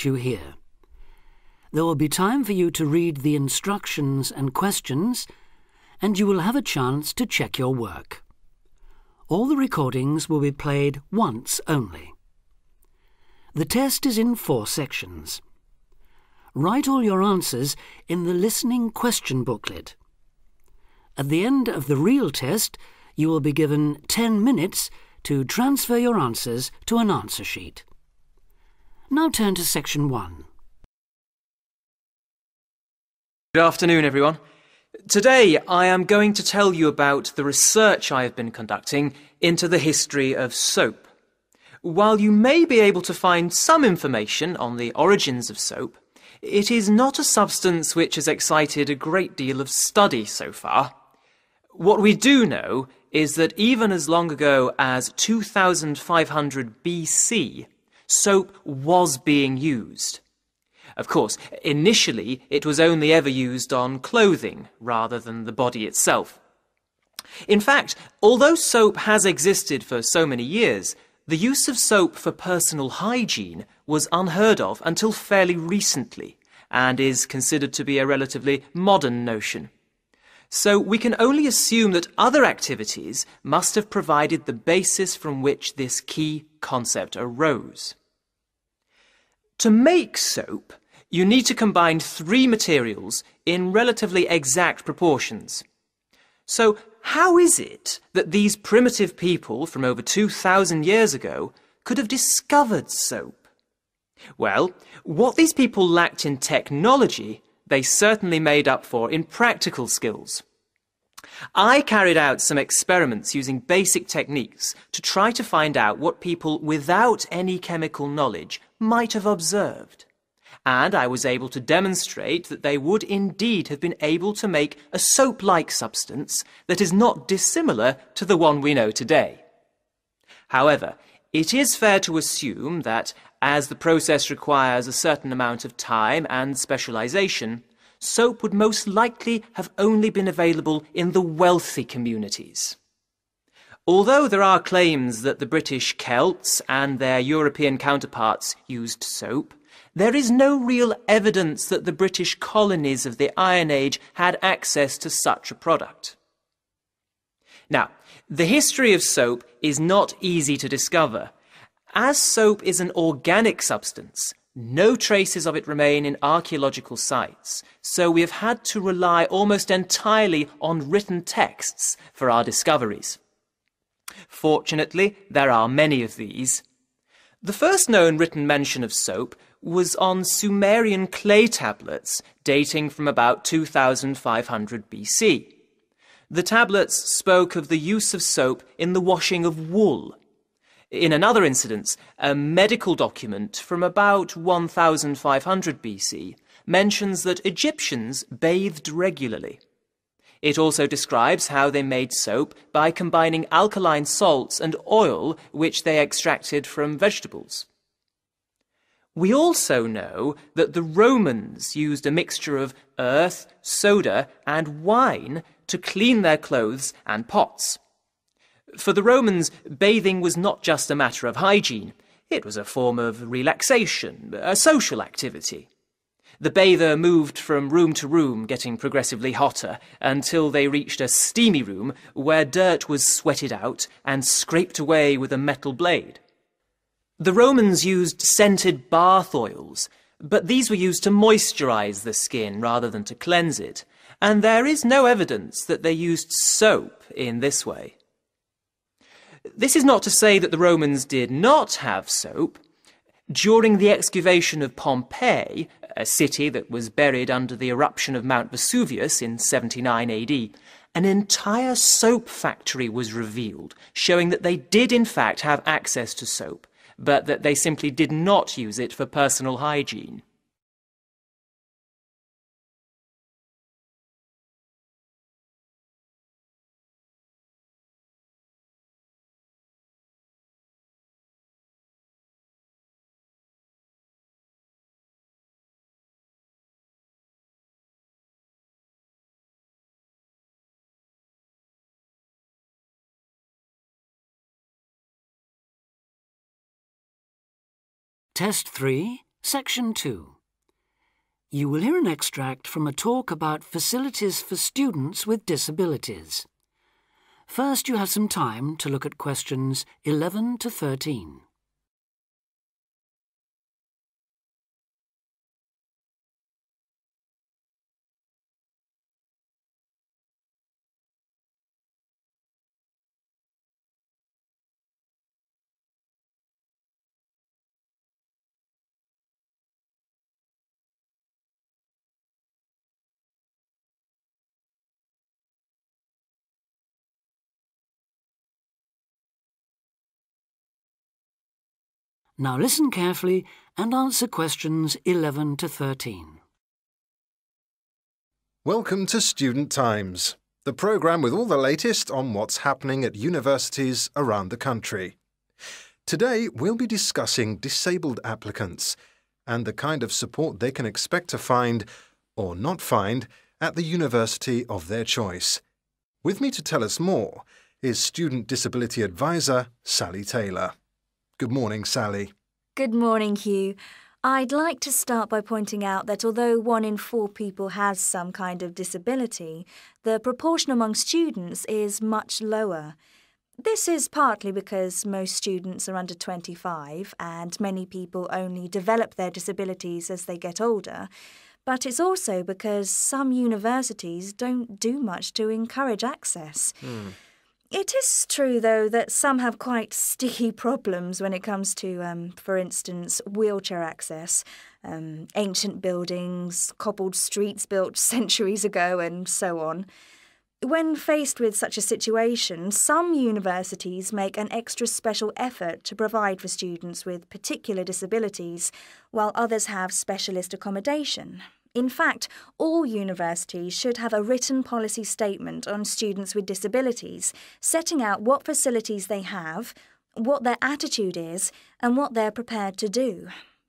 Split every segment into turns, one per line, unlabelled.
you here. There will be time for you to read the instructions and questions, and you will have a chance to check your work. All the recordings will be played once only. The test is in 4 sections. Write all your answers in the listening question booklet. At the end of the real test, you will be given 10 minutes to transfer your answers to an answer sheet. Now turn to section 1.
Good afternoon, everyone. Today I am going to tell you about the research I have been conducting into the history of soap. While you may be able to find some information on the origins of soap, it is not a substance which has excited a great deal of study so far. What we do know is that even as long ago as 2500 BC, soap was being used. Of course, initially it was only ever used on clothing rather than the body itself. In fact, although soap has existed for so many years, the use of soap for personal hygiene was unheard of until fairly recently, and is considered to be a relatively modern notion. So we can only assume that other activities must have provided the basis from which this key concept arose. To make soap, you need to combine 3 materials in relatively exact proportions. So how is it that these primitive people from over 2,000 years ago could have discovered soap? Well, what these people lacked in technology, they certainly made up for in practical skills. I carried out some experiments using basic techniques to try to find out what people without any chemical knowledge might have observed. And I was able to demonstrate that they would indeed have been able to make a soap-like substance that is not dissimilar to the one we know today. However, it is fair to assume that, as the process requires a certain amount of time and specialization, soap would most likely have only been available in the wealthy communities. Although there are claims that the British Celts and their European counterparts used soap, there is no real evidence that the British colonies of the Iron Age had access to such a product. Now, the history of soap is not easy to discover. As soap is an organic substance, no traces of it remain in archaeological sites, so we have had to rely almost entirely on written texts for our discoveries. Fortunately, there are many of these. The first known written mention of soap was on Sumerian clay tablets dating from about 2500 BC. The tablets spoke of the use of soap in the washing of wool. In another incident, a medical document from about 1500 BC mentions that Egyptians bathed regularly. It also describes how they made soap by combining alkaline salts and oil which they extracted from vegetables. We also know that the Romans used a mixture of earth, soda, and wine to clean their clothes and pots. For the Romans, bathing was not just a matter of hygiene. It was a form of relaxation, a social activity. The bather moved from room to room, getting progressively hotter, until they reached a steamy room where dirt was sweated out and scraped away with a metal blade. The Romans used scented bath oils, but these were used to moisturize the skin rather than to cleanse it, and there is no evidence that they used soap in this way. This is not to say that the Romans did not have soap. During the excavation of Pompeii, a city that was buried under the eruption of Mount Vesuvius in 79 AD, an entire soap factory was revealed, showing that they did in fact have access to soap, but that they simply did not use it for personal hygiene.
Test 3, Section 2. You will hear an extract from a talk about facilities for students with disabilities. First, you have some time to look at questions 11 to 13. Now listen carefully and answer questions 11 to 13.
Welcome to Student Times, the programme with all the latest on what's happening at universities around the country. Today we'll be discussing disabled applicants and the kind of support they can expect to find, or not find, at the university of their choice. With me to tell us more is Student Disability Advisor Sally Taylor. Good morning, Sally.
Good morning, Hugh. I'd like to start by pointing out that although 1 in 4 people has some kind of disability, the proportion among students is much lower. This is partly because most students are under 25 and many people only develop their disabilities as they get older, but it's also because some universities don't do much to encourage access. It is true, though, that some have quite sticky problems when it comes to, for instance, wheelchair access, ancient buildings, cobbled streets built centuries ago, and so on. When faced with such a situation, some universities make an extra special effort to provide for students with particular disabilities, while others have specialist accommodation. In fact, all universities should have a written policy statement on students with disabilities, setting out what facilities they have, what their attitude is, and what they're prepared to do.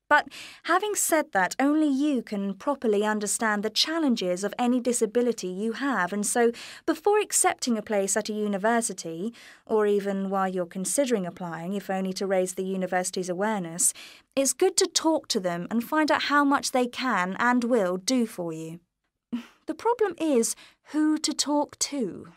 But having said that, only you can properly understand the challenges of any disability you have, and so before accepting a place at a university, or even while you're considering applying, if only to raise the university's awareness, it's good to talk to them and find out how much they can and will do for you. The problem is who to talk to.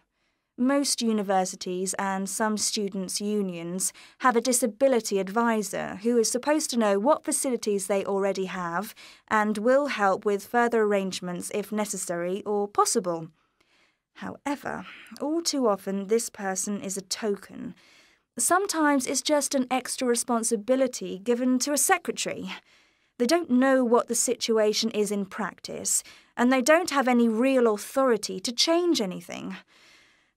Most universities and some students' unions have a disability advisor who is supposed to know what facilities they already have and will help with further arrangements if necessary or possible. However, all too often this person is a token. Sometimes it's just an extra responsibility given to a secretary. They don't know what the situation is in practice, and they don't have any real authority to change anything.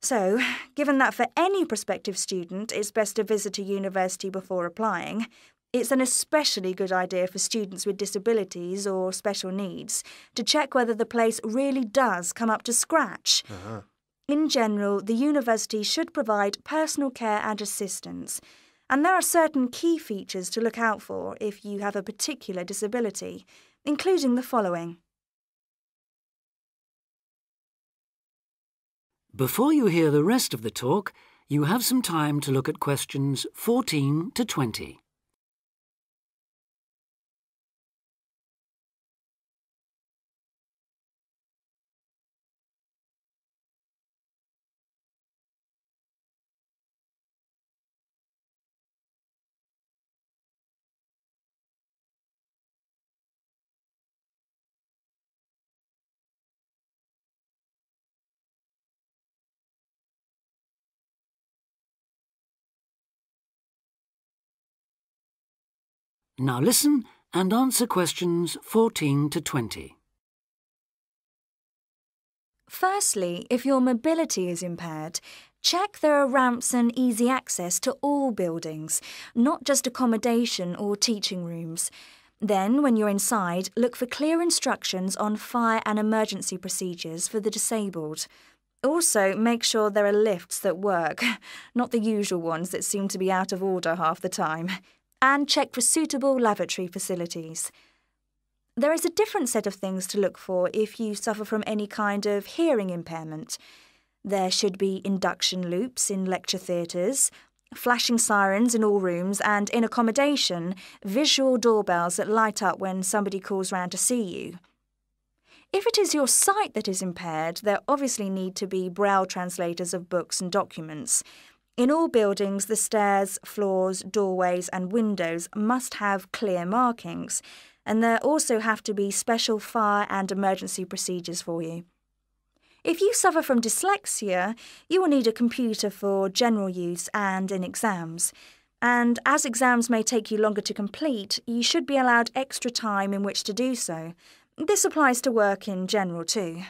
So, given that for any prospective student it's best to visit a university before applying, it's an especially good idea for students with disabilities or special needs to check whether the place really does come up to scratch. In general, the university should provide personal care and assistance, and there are certain key features to look out for if you have a particular disability, including the following.
Before you hear the rest of the talk, you have some time to look at questions 14 to 20. Now listen and answer questions 14 to 20.
Firstly, if your mobility is impaired, check there are ramps and easy access to all buildings, not just accommodation or teaching rooms. Then, when you're inside, look for clear instructions on fire and emergency procedures for the disabled. Also, make sure there are lifts that work, not the usual ones that seem to be out of order half the time. And check for suitable lavatory facilities. There is a different set of things to look for if you suffer from any kind of hearing impairment. There should be induction loops in lecture theatres, flashing sirens in all rooms, and in accommodation, visual doorbells that light up when somebody calls round to see you. If it is your sight that is impaired, there obviously need to be braille translators of books and documents. In all buildings, the stairs, floors, doorways and windows must have clear markings, and there also have to be special fire and emergency procedures for you. If you suffer from dyslexia, you will need a computer for general use and in exams. And as exams may take you longer to complete, you should be allowed extra time in which to do so. This applies to work in general too.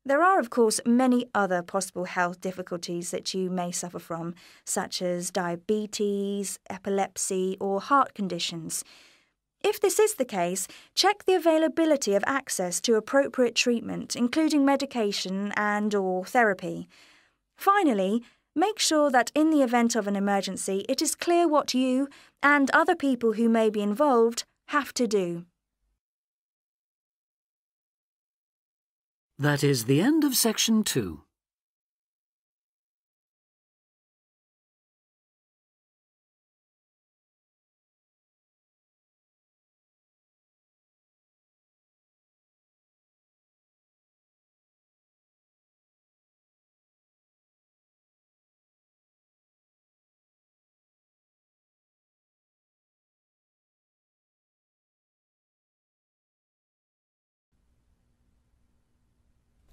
There are, of course, many other possible health difficulties that you may suffer from, such as diabetes, epilepsy, or heart conditions. If this is the case, check the availability of access to appropriate treatment, including medication and/or therapy. Finally, make sure that in the event of an emergency, it is clear what you and other people who may be involved have to do.
That is the end of section 2.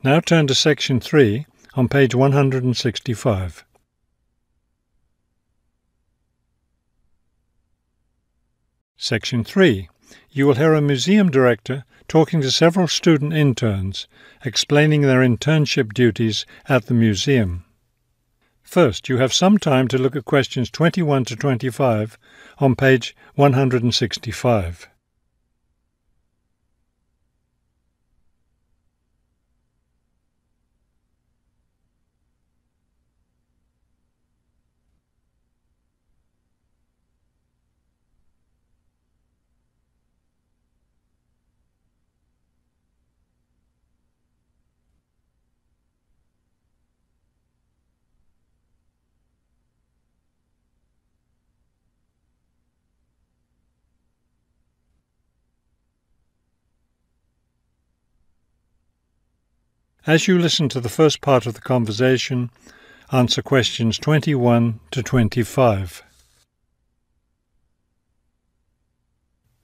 Now turn to section 3 on page 165. Section 3. You will hear a museum director talking to several student interns, explaining their internship duties at the museum. First, you have some time to look at questions 21 to 25 on page 165. As you listen to the first part of the conversation, answer questions 21 to 25.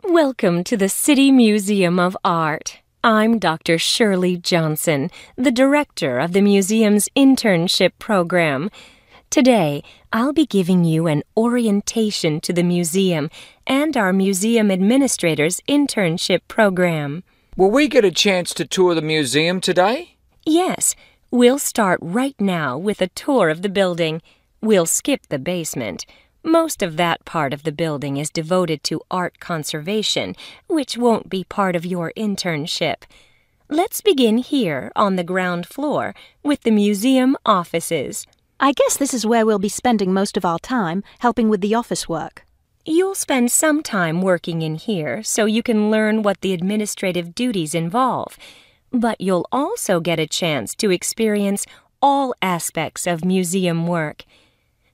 Welcome to the City Museum of Art. I'm Dr. Shirley Johnson, the director of the museum's internship program. Today, I'll be giving you an orientation to the museum and our museum administrator's internship program.
Will we get a chance to tour the museum today?
Yes, we'll start right now with a tour of the building. We'll skip the basement. Most of that part of the building is devoted to art conservation, which won't be part of your internship. Let's begin here on the ground floor with the museum offices.
I guess this is where we'll be spending most of our time, helping with the office work.
You'll spend some time working in here so you can learn what the administrative duties involve. But you'll also get a chance to experience all aspects of museum work.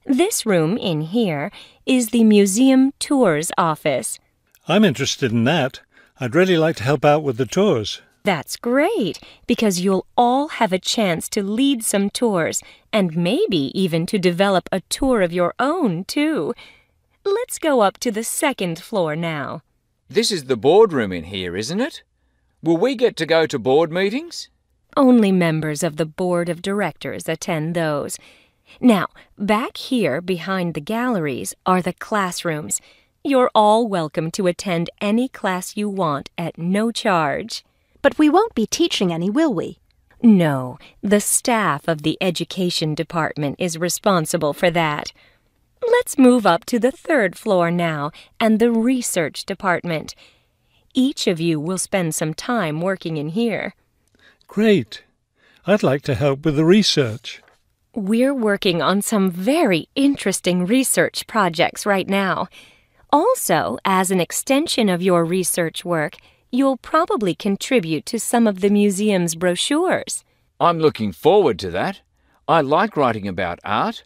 This room in here is the Museum Tours office.
I'm interested in that. I'd really like to help out with the tours.
That's great, because you'll all have a chance to lead some tours and maybe even to develop a tour of your own, too. Let's go up to the second floor now.
This is the boardroom in here, isn't it? Will we get to go to board meetings?
Only members of the board of directors attend those. Now, back here behind the galleries are the classrooms. You're all welcome to attend any class you want at no charge.
But we won't be teaching any, will we?
No, the staff of the education department is responsible for that. Let's move up to the third floor now and the research department. Each of you will spend some time working in here.
Great. I'd like to help with the research.
We're working on some very interesting research projects right now. Also, as an extension of your research work, you'll probably contribute to some of the museum's brochures.
I'm looking forward to that. I like writing about art.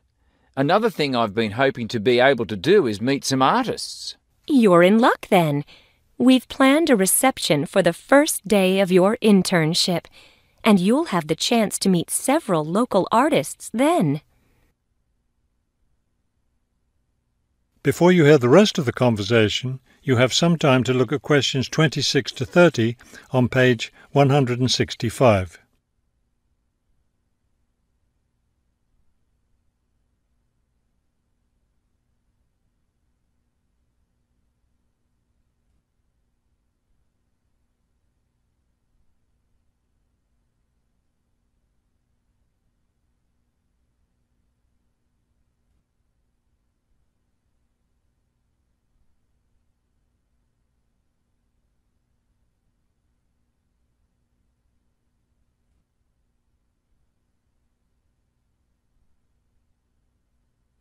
Another thing I've been hoping to be able to do is meet some artists.
You're in luck then. We've planned a reception for the first day of your internship, and you'll have the chance to meet several local artists then.
Before you hear the rest of the conversation, you have some time to look at questions 26 to 30 on page 165.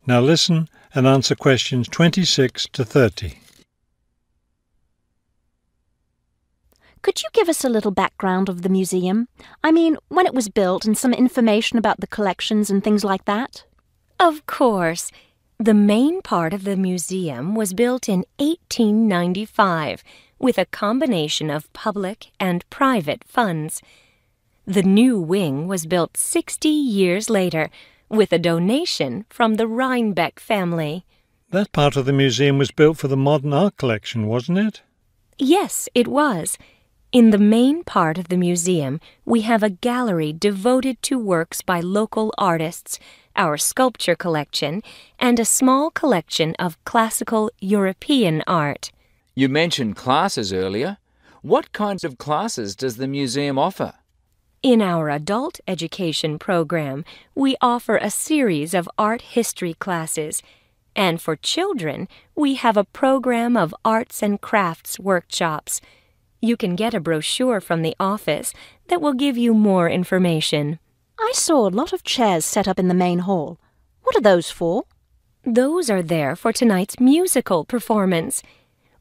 Now listen and answer questions 26 to 30.
Could you give us a little background of the museum? I mean, when it was built and some information about the collections and things like that?
Of course. The main part of the museum was built in 1895 with a combination of public and private funds. The new wing was built 60 years later with a donation from the Rhinebeck family.
That part of the museum was built for the modern art collection, wasn't it?
Yes, it was. In the main part of the museum, we have a gallery devoted to works by local artists, our sculpture collection, and a small collection of classical European art.
You mentioned classes earlier. What kinds of classes does the museum offer?
In our adult education program, we offer a series of art history classes, and for children, we have a program of arts and crafts workshops. You can get a brochure from the office that will give you more information.
I saw a lot of chairs set up in the main hall. What are those for?
Those are there for tonight's musical performance.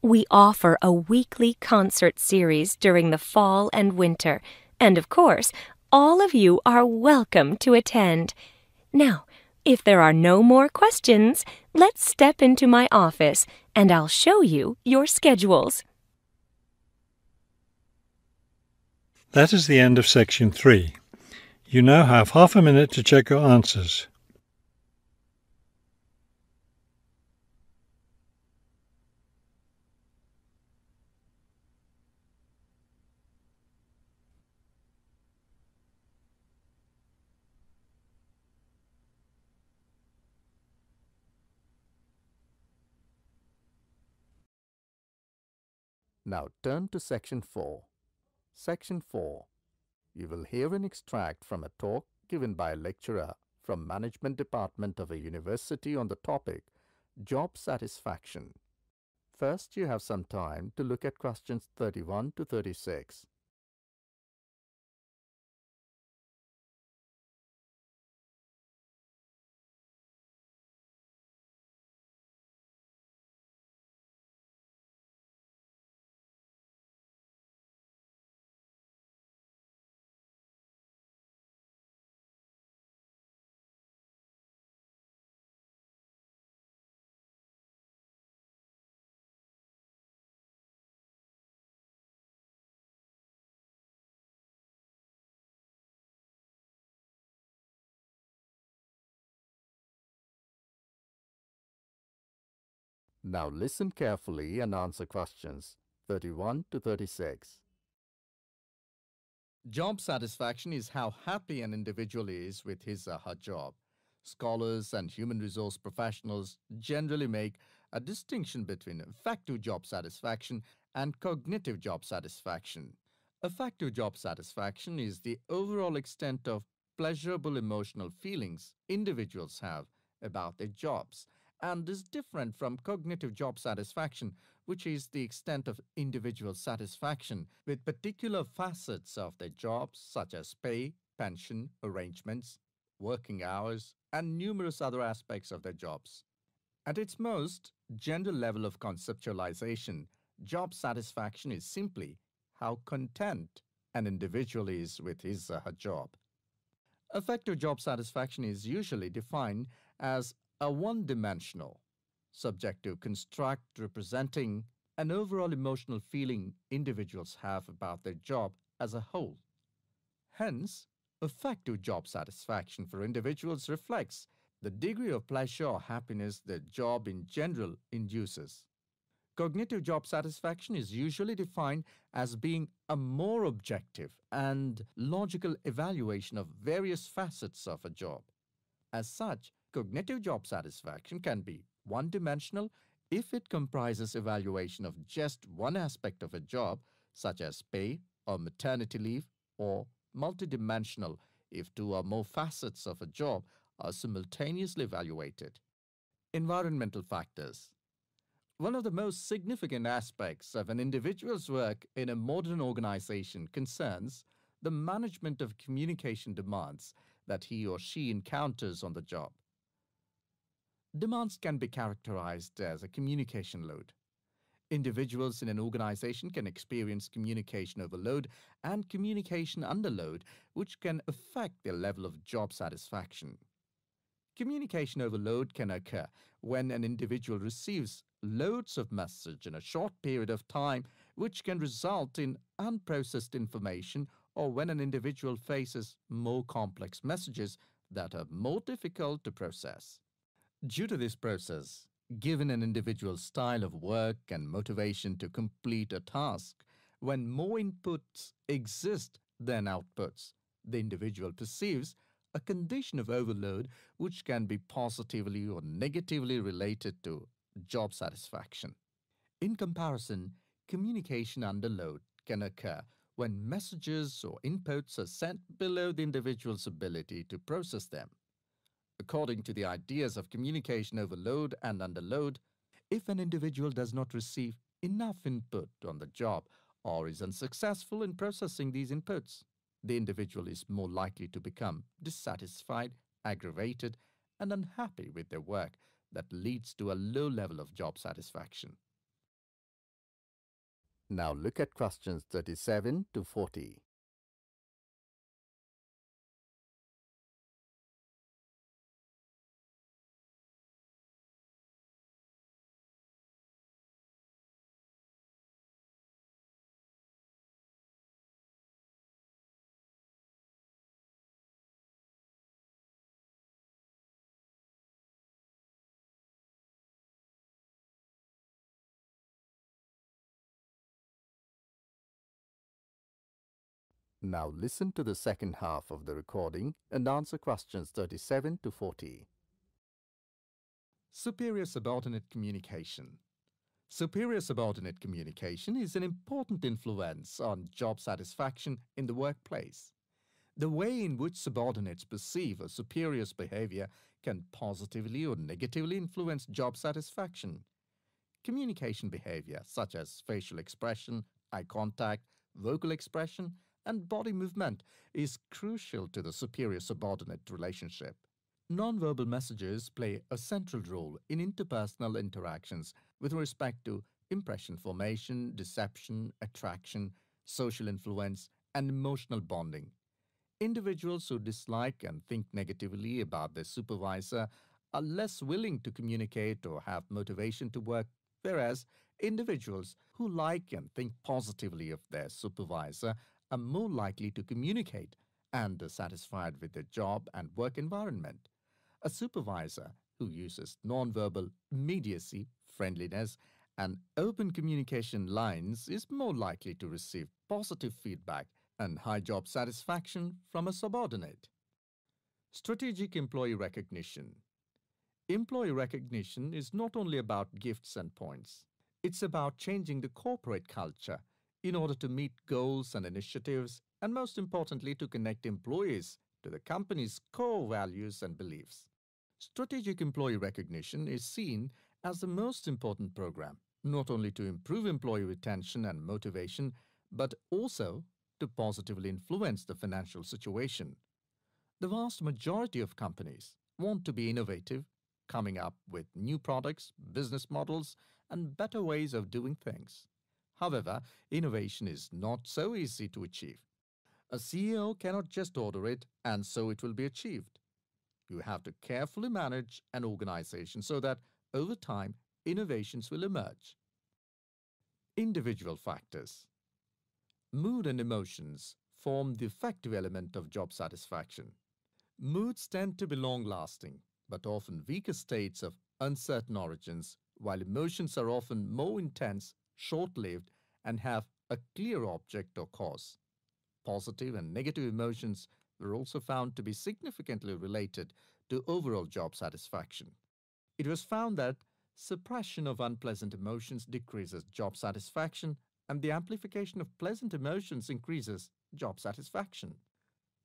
We offer a weekly concert series during the fall and winter, and of course, all of you are welcome to attend. Now, if there are no more questions, let's step into my office and I'll show you your schedules.
That is the end of section 3. You now have half a minute to check your answers.
Now turn to Section 4. Section 4. You will hear an extract from a talk given by a lecturer from Management Department of a university on the topic Job Satisfaction. First, you have some time to look at questions 31 to 36. Now listen carefully and answer questions 31 to 36. Job satisfaction is how happy an individual is with his or her job. Scholars and human resource professionals generally make a distinction between affective job satisfaction and cognitive job satisfaction. Affective job satisfaction is the overall extent of pleasurable emotional feelings individuals have about their jobs, and is different from cognitive job satisfaction, which is the extent of individual satisfaction with particular facets of their jobs such as pay, pension, arrangements, working hours, and numerous other aspects of their jobs. At its most general level of conceptualization, job satisfaction is simply how content an individual is with his or her job. Affective job satisfaction is usually defined as are one-dimensional, subjective construct representing an overall emotional feeling individuals have about their job as a whole. Hence, effective job satisfaction for individuals reflects the degree of pleasure or happiness their job in general induces. Cognitive job satisfaction is usually defined as being a more objective and logical evaluation of various facets of a job. As such, cognitive job satisfaction can be one-dimensional if it comprises evaluation of just one aspect of a job, such as pay or maternity leave, or multidimensional if two or more facets of a job are simultaneously evaluated. Environmental factors. One of the most significant aspects of an individual's work in a modern organization concerns the management of communication demands that he or she encounters on the job. Demands can be characterized as a communication load. Individuals in an organization can experience communication overload and communication underload, which can affect their level of job satisfaction. Communication overload can occur when an individual receives loads of message in a short period of time, which can result in unprocessed information, or when an individual faces more complex messages that are more difficult to process. Due to this process, given an individual's style of work and motivation to complete a task, when more inputs exist than outputs, the individual perceives a condition of overload which can be positively or negatively related to job satisfaction. In comparison, communication underload can occur when messages or inputs are sent below the individual's ability to process them. According to the ideas of communication overload and underload, if an individual does not receive enough input on the job or is unsuccessful in processing these inputs, the individual is more likely to become dissatisfied, aggravated, and unhappy with their work that leads to a low level of job satisfaction. Now look at questions 37 to 40. Now listen to the second half of the recording and answer questions 37 to 40. Superior subordinate communication. Superior subordinate communication is an important influence on job satisfaction in the workplace. The way in which subordinates perceive a superior's behavior can positively or negatively influence job satisfaction. Communication behavior such as facial expression, eye contact, vocal expression, and body movement is crucial to the superior-subordinate relationship. Nonverbal messages play a central role in interpersonal interactions with respect to impression formation, deception, attraction, social influence, and emotional bonding. Individuals who dislike and think negatively about their supervisor are less willing to communicate or have motivation to work, whereas individuals who like and think positively of their supervisor are more likely to communicate and are satisfied with their job and work environment. A supervisor who uses nonverbal immediacy, friendliness, and open communication lines is more likely to receive positive feedback and high job satisfaction from a subordinate. Strategic employee recognition. Employee recognition is not only about gifts and points. It's about changing the corporate culture in order to meet goals and initiatives, and most importantly, to connect employees to the company's core values and beliefs. Strategic employee recognition is seen as the most important program, not only to improve employee retention and motivation, but also to positively influence the financial situation. The vast majority of companies want to be innovative, coming up with new products, business models, and better ways of doing things. However, innovation is not so easy to achieve. A CEO cannot just order it and so it will be achieved. You have to carefully manage an organization so that over time, innovations will emerge. Individual factors. Mood and emotions form the affective element of job satisfaction. Moods tend to be long-lasting, but often weaker states of uncertain origins, while emotions are often more intense, short-lived, and have a clear object or cause. Positive and negative emotions were also found to be significantly related to overall job satisfaction. It was found that suppression of unpleasant emotions decreases job satisfaction, and the amplification of pleasant emotions increases job satisfaction.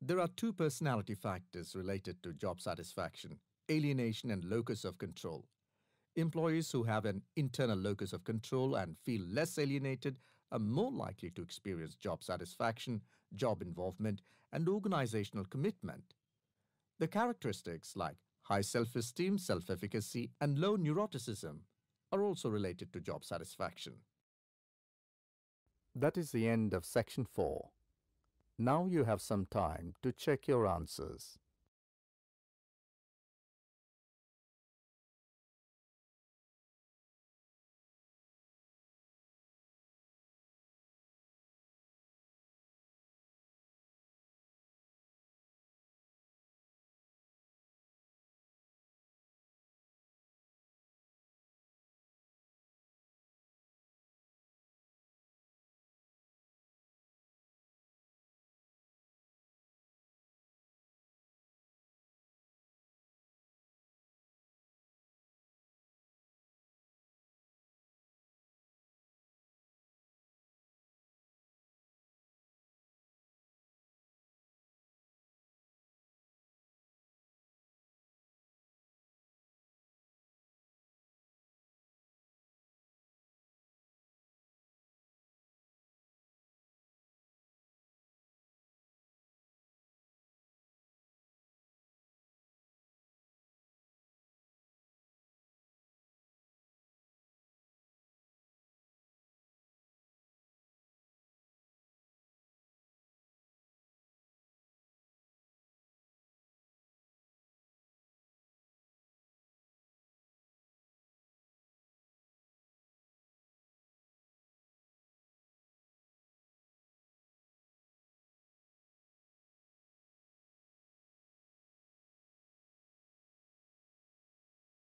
There are two personality factors related to job satisfaction: alienation and locus of control. Employees who have an internal locus of control and feel less alienated are more likely to experience job satisfaction, job involvement, and organizational commitment. The characteristics like high self-esteem, self-efficacy, and low neuroticism are also related to job satisfaction. That is the end of section 4. Now you have some time to check your answers.